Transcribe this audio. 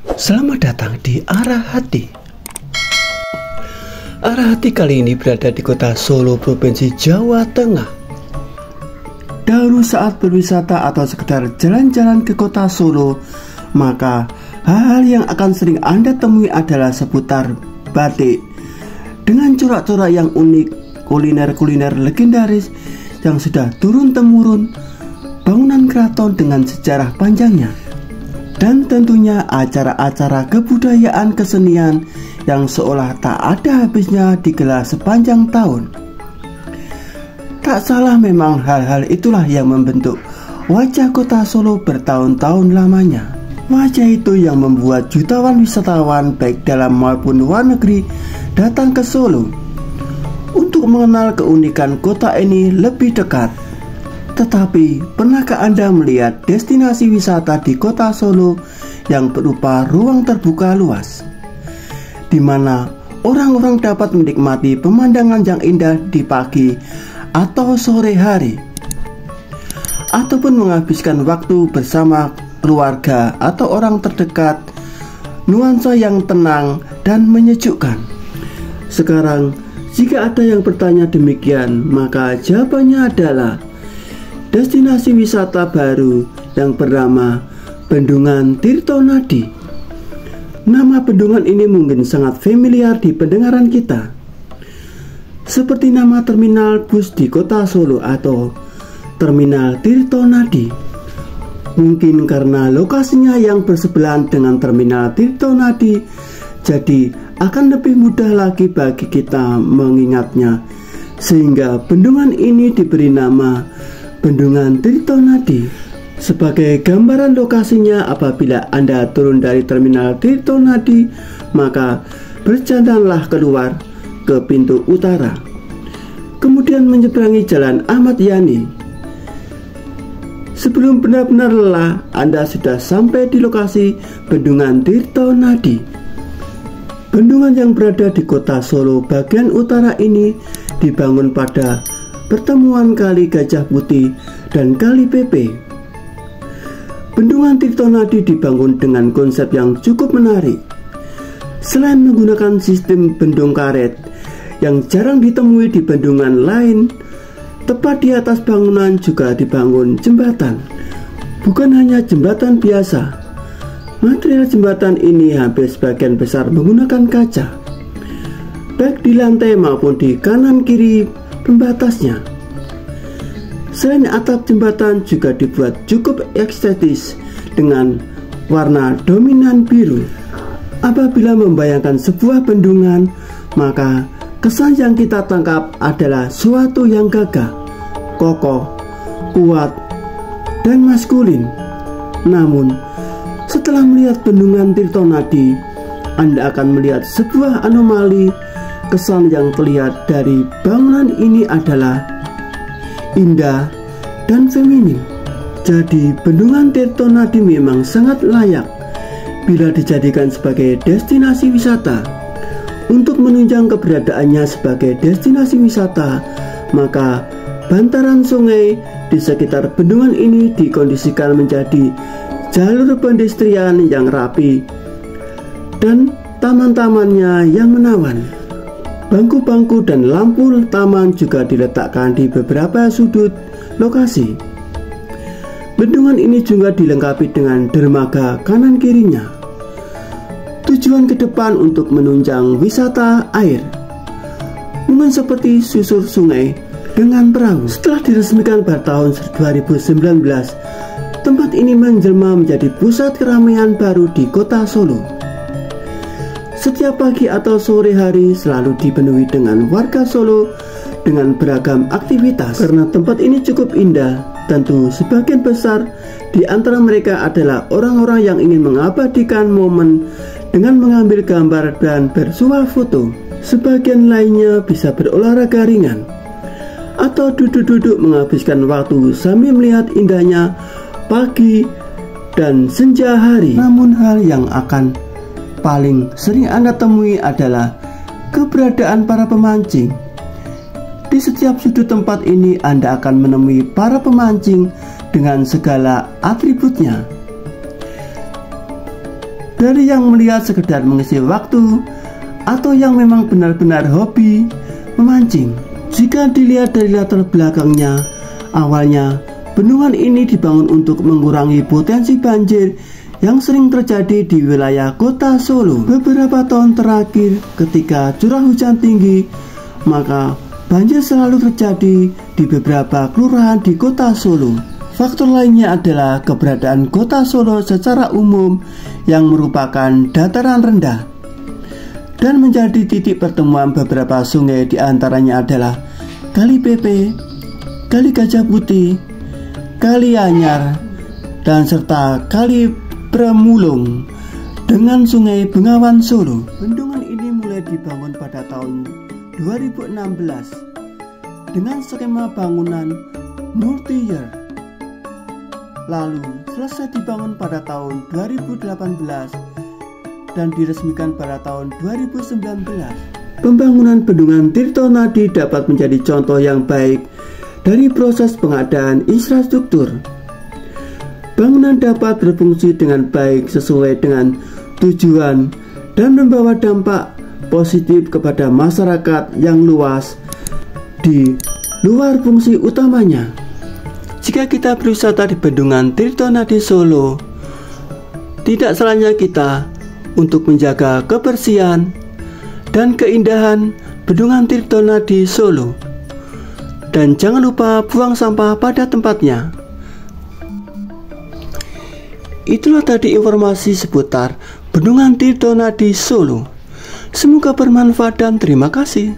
Selamat datang di Arah Hati. Arah Hati kali ini berada di kota Solo, Provinsi Jawa Tengah. Dahulu saat berwisata atau sekedar jalan-jalan ke kota Solo, maka hal-hal yang akan sering Anda temui adalah seputar batik dengan corak-corak yang unik, kuliner-kuliner legendaris yang sudah turun-temurun, bangunan keraton dengan sejarah panjangnya, dan tentunya acara-acara kebudayaan kesenian yang seolah tak ada habisnya digelar sepanjang tahun. Tak salah, memang hal-hal itulah yang membentuk wajah kota Solo bertahun-tahun lamanya. Wajah itu yang membuat jutawan wisatawan baik dalam maupun luar negeri datang ke Solo untuk mengenal keunikan kota ini lebih dekat. Tetapi, pernahkah Anda melihat destinasi wisata di kota Solo yang berupa ruang terbuka luas, di mana orang-orang dapat menikmati pemandangan yang indah di pagi atau sore hari, ataupun menghabiskan waktu bersama keluarga atau orang terdekat, nuansa yang tenang dan menyejukkan? Sekarang, jika ada yang bertanya demikian, maka jawabannya adalah destinasi wisata baru yang bernama Bendungan Tirtonadi. Nama bendungan ini mungkin sangat familiar di pendengaran kita, seperti nama terminal bus di kota Solo atau Terminal Tirtonadi. Mungkin karena lokasinya yang bersebelahan dengan Terminal Tirtonadi, jadi akan lebih mudah lagi bagi kita mengingatnya, sehingga bendungan ini diberi nama Bendungan Tirtonadi. Sebagai gambaran lokasinya, apabila Anda turun dari Terminal Tirtonadi, maka berjalanlah keluar ke pintu utara, kemudian menyeberangi Jalan Ahmad Yani. Sebelum benar-benar lelah, Anda sudah sampai di lokasi Bendungan Tirtonadi. Bendungan yang berada di kota Solo bagian utara ini dibangun pada pertemuan Kali Gajah Putih dan Kali Pepe. Bendungan Tirtonadi dibangun dengan konsep yang cukup menarik. Selain menggunakan sistem bendung karet yang jarang ditemui di bendungan lain, tepat di atas bangunan juga dibangun jembatan. Bukan hanya jembatan biasa, material jembatan ini hampir sebagian besar menggunakan kaca, baik di lantai maupun di kanan kiri pembatasnya. Selain atap jembatan juga dibuat cukup estetis dengan warna dominan biru. Apabila membayangkan sebuah bendungan, maka kesan yang kita tangkap adalah suatu yang gagah, kokoh, kuat, dan maskulin. Namun, setelah melihat Bendungan Tirtonadi, Anda akan melihat sebuah anomali. Kesan yang terlihat dari bangunan ini adalah indah dan feminim. Jadi, Bendungan Tirtonadi memang sangat layak bila dijadikan sebagai destinasi wisata. Untuk menunjang keberadaannya sebagai destinasi wisata, maka bantaran sungai di sekitar bendungan ini dikondisikan menjadi jalur pedestrian yang rapi dan taman-tamannya yang menawan. Bangku-bangku dan lampu taman juga diletakkan di beberapa sudut lokasi. Bendungan ini juga dilengkapi dengan dermaga kanan kirinya. Tujuan ke depan untuk menunjang wisata air, mungkin seperti susur sungai dengan perahu. Setelah diresmikan pada tahun 2019, tempat ini menjelma menjadi pusat keramaian baru di kota Solo. Setiap pagi atau sore hari selalu dipenuhi dengan warga Solo dengan beragam aktivitas. Karena tempat ini cukup indah, tentu sebagian besar di antara mereka adalah orang-orang yang ingin mengabadikan momen dengan mengambil gambar dan bersuah foto. Sebagian lainnya bisa berolahraga ringan atau duduk-duduk menghabiskan waktu sambil melihat indahnya pagi dan senja hari. Namun hal yang akan paling sering Anda temui adalah keberadaan para pemancing. Di setiap sudut tempat ini Anda akan menemui para pemancing dengan segala atributnya. dari yang melihat sekedar mengisi waktu atau yang memang benar-benar hobi memancing. Jika dilihat dari latar belakangnya, awalnya bendungan ini dibangun untuk mengurangi potensi banjir yang sering terjadi di wilayah kota Solo. Beberapa tahun terakhir ketika curah hujan tinggi, maka banjir selalu terjadi di beberapa kelurahan di kota Solo. Faktor lainnya adalah keberadaan kota Solo secara umum yang merupakan dataran rendah dan menjadi titik pertemuan beberapa sungai, diantaranya adalah Kali Pepe, Kali Gajah Putih, Kali Anyar, dan serta Kali Premulung dengan Sungai Bengawan Solo. Bendungan ini mulai dibangun pada tahun 2016 dengan skema bangunan multi-year, lalu selesai dibangun pada tahun 2018 dan diresmikan pada tahun 2019. Pembangunan Bendungan Tirtonadi dapat menjadi contoh yang baik dari proses pengadaan infrastruktur. Bangunan dapat berfungsi dengan baik sesuai dengan tujuan dan membawa dampak positif kepada masyarakat yang luas di luar fungsi utamanya. Jika kita berwisata di Bendungan Tirtonadi Solo, tidak salahnya kita untuk menjaga kebersihan dan keindahan Bendungan Tirtonadi Solo. Dan jangan lupa buang sampah pada tempatnya. Itulah tadi informasi seputar Bendungan Tirtonadi Solo. Semoga bermanfaat dan terima kasih.